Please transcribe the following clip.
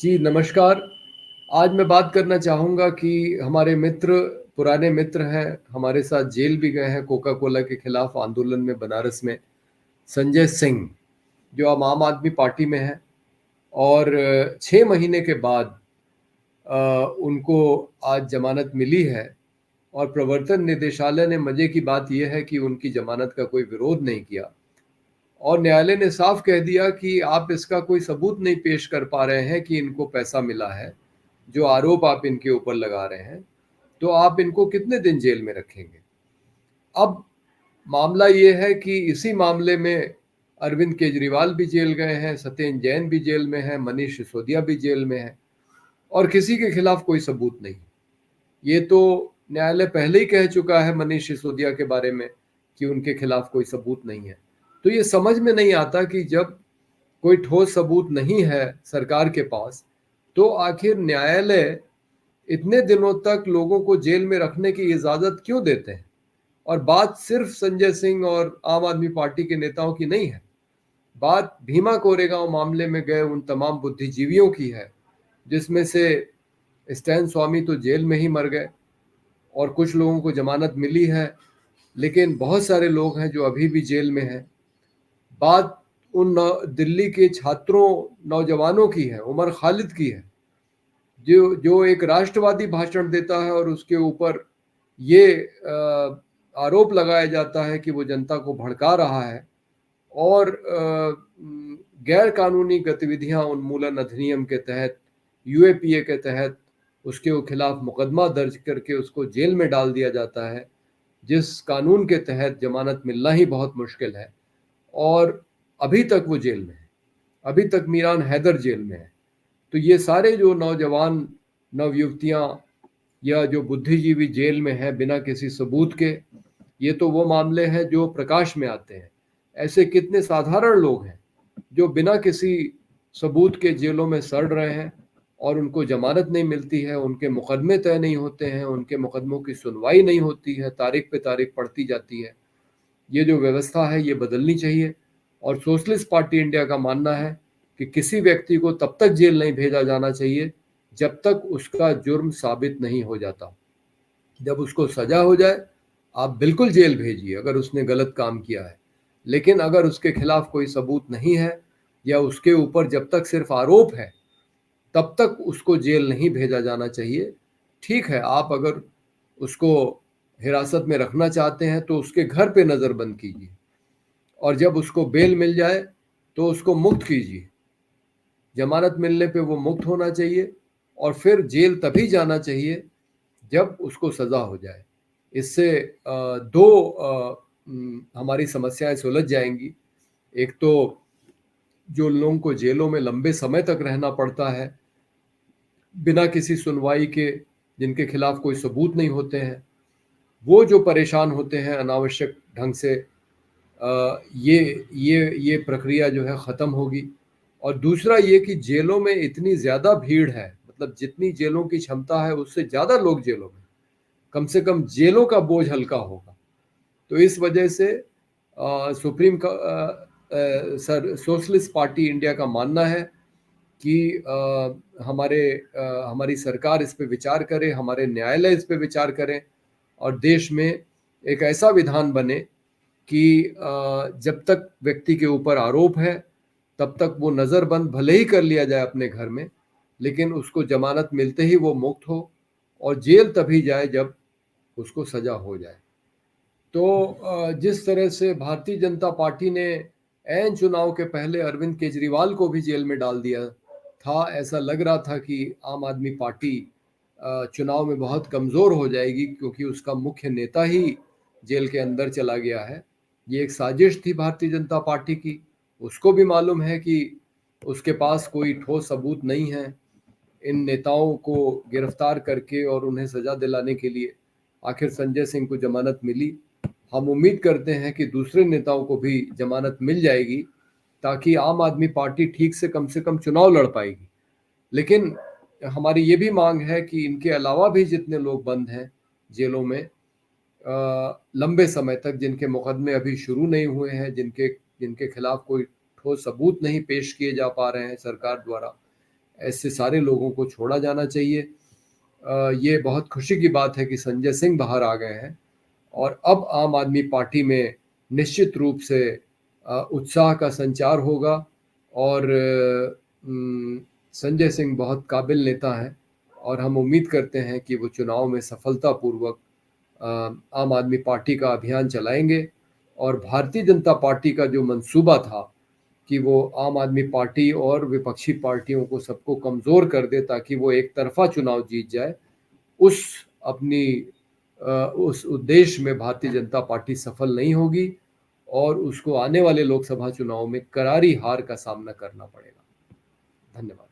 जी, नमस्कार। आज मैं बात करना चाहूँगा कि हमारे मित्र, पुराने मित्र हैं, हमारे साथ जेल भी गए हैं कोका कोला के खिलाफ आंदोलन में बनारस में, संजय सिंह, जो अब आम आदमी पार्टी में हैं और 6 महीने के बाद उनको आज ज़मानत मिली है और प्रवर्तन निदेशालय ने मज़े की बात ये है कि उनकी ज़मानत का कोई विरोध नहीं किया और न्यायालय ने साफ कह दिया कि आप इसका कोई सबूत नहीं पेश कर पा रहे हैं कि इनको पैसा मिला है, जो आरोप आप इनके ऊपर लगा रहे हैं, तो आप इनको कितने दिन जेल में रखेंगे? अब मामला ये है कि इसी मामले में अरविंद केजरीवाल भी जेल गए हैं, सत्येंद्र जैन भी जेल में है, मनीष सिसोदिया भी जेल में है और किसी के खिलाफ कोई सबूत नहीं। ये तो न्यायालय पहले ही कह चुका है मनीष सिसोदिया के बारे में कि उनके खिलाफ कोई सबूत नहीं है। तो ये समझ में नहीं आता कि जब कोई ठोस सबूत नहीं है सरकार के पास, तो आखिर न्यायालय इतने दिनों तक लोगों को जेल में रखने की इजाज़त क्यों देते हैं? और बात सिर्फ संजय सिंह और आम आदमी पार्टी के नेताओं की नहीं है। बात भीमा कोरेगांव मामले में गए उन तमाम बुद्धिजीवियों की है, जिसमें से स्टैन स्वामी तो जेल में ही मर गए और कुछ लोगों को जमानत मिली है, लेकिन बहुत सारे लोग हैं जो अभी भी जेल में हैं। बात उन दिल्ली के छात्रों, नौजवानों की है, उमर खालिद की है, जो जो एक राष्ट्रवादी भाषण देता है और उसके ऊपर ये आरोप लगाया जाता है कि वो जनता को भड़का रहा है और गैर कानूनी गतिविधियां उन्मूलन अधिनियम के तहत, यूएपीए के तहत उसके खिलाफ मुकदमा दर्ज करके उसको जेल में डाल दिया जाता है, जिस कानून के तहत जमानत मिलना ही बहुत मुश्किल है और अभी तक वो जेल में है। अभी तक मीरान हैदर जेल में है। तो ये सारे जो नौजवान, नवयुवतियां या जो बुद्धिजीवी जेल में हैं बिना किसी सबूत के, ये तो वो मामले हैं जो प्रकाश में आते हैं। ऐसे कितने साधारण लोग हैं जो बिना किसी सबूत के जेलों में सड़ रहे हैं और उनको जमानत नहीं मिलती है, उनके मुकदमे तय नहीं होते हैं, उनके मुकदमों की सुनवाई नहीं होती है, तारीख पे तारीख पड़ती जाती है। ये जो व्यवस्था है ये बदलनी चाहिए और सोशलिस्ट पार्टी इंडिया का मानना है कि किसी व्यक्ति को तब तक जेल नहीं भेजा जाना चाहिए जब तक उसका जुर्म साबित नहीं हो जाता। जब उसको सजा हो जाए, आप बिल्कुल जेल भेजिए अगर उसने गलत काम किया है, लेकिन अगर उसके खिलाफ कोई सबूत नहीं है या उसके ऊपर जब तक सिर्फ आरोप है, तब तक उसको जेल नहीं भेजा जाना चाहिए। ठीक है, आप अगर उसको हिरासत में रखना चाहते हैं तो उसके घर पे नज़रबंद कीजिए और जब उसको बेल मिल जाए तो उसको मुक्त कीजिए। जमानत मिलने पे वो मुक्त होना चाहिए और फिर जेल तभी जाना चाहिए जब उसको सज़ा हो जाए। इससे दो हमारी समस्याएं सुलझ जाएंगी। एक तो जो लोगों को जेलों में लंबे समय तक रहना पड़ता है बिना किसी सुनवाई के, जिनके खिलाफ कोई सबूत नहीं होते हैं, वो जो परेशान होते हैं अनावश्यक ढंग से, ये प्रक्रिया जो है ख़त्म होगी। और दूसरा ये कि जेलों में इतनी ज़्यादा भीड़ है, मतलब जितनी जेलों की क्षमता है उससे ज़्यादा लोग जेलों में, कम से कम जेलों का बोझ हल्का होगा। तो इस वजह से सोशलिस्ट पार्टी इंडिया का मानना है कि हमारी सरकार इस पे विचार करे, हमारे न्यायालय इस पे विचार करें और देश में एक ऐसा विधान बने कि जब तक व्यक्ति के ऊपर आरोप है तब तक वो नज़रबंद भले ही कर लिया जाए अपने घर में, लेकिन उसको जमानत मिलते ही वो मुक्त हो और जेल तभी जाए जब उसको सजा हो जाए। तो जिस तरह से भारतीय जनता पार्टी ने ऐन चुनाव के पहले अरविंद केजरीवाल को भी जेल में डाल दिया था, ऐसा लग रहा था कि आम आदमी पार्टी चुनाव में बहुत कमज़ोर हो जाएगी क्योंकि उसका मुख्य नेता ही जेल के अंदर चला गया है। ये एक साजिश थी भारतीय जनता पार्टी की। उसको भी मालूम है कि उसके पास कोई ठोस सबूत नहीं है इन नेताओं को गिरफ्तार करके और उन्हें सजा दिलाने के लिए। आखिर संजय सिंह को जमानत मिली। हम उम्मीद करते हैं कि दूसरे नेताओं को भी जमानत मिल जाएगी ताकि आम आदमी पार्टी ठीक से कम चुनाव लड़ पाएगी। लेकिन हमारी ये भी मांग है कि इनके अलावा भी जितने लोग बंद हैं जेलों में लंबे समय तक, जिनके मुकदमे अभी शुरू नहीं हुए हैं, जिनके जिनके खिलाफ कोई ठोस सबूत नहीं पेश किए जा पा रहे हैं सरकार द्वारा, ऐसे सारे लोगों को छोड़ा जाना चाहिए। ये बहुत खुशी की बात है कि संजय सिंह बाहर आ गए हैं और अब आम आदमी पार्टी में निश्चित रूप से उत्साह का संचार होगा और संजय सिंह बहुत काबिल नेता हैं और हम उम्मीद करते हैं कि वो चुनाव में सफलतापूर्वक आम आदमी पार्टी का अभियान चलाएंगे और भारतीय जनता पार्टी का जो मंसूबा था कि वो आम आदमी पार्टी और विपक्षी पार्टियों को सबको कमज़ोर कर दे ताकि वो एक तरफा चुनाव जीत जाए, उस अपनी उस उद्देश्य में भारतीय जनता पार्टी सफल नहीं होगी और उसको आने वाले लोकसभा चुनाव में करारी हार का सामना करना पड़ेगा। धन्यवाद।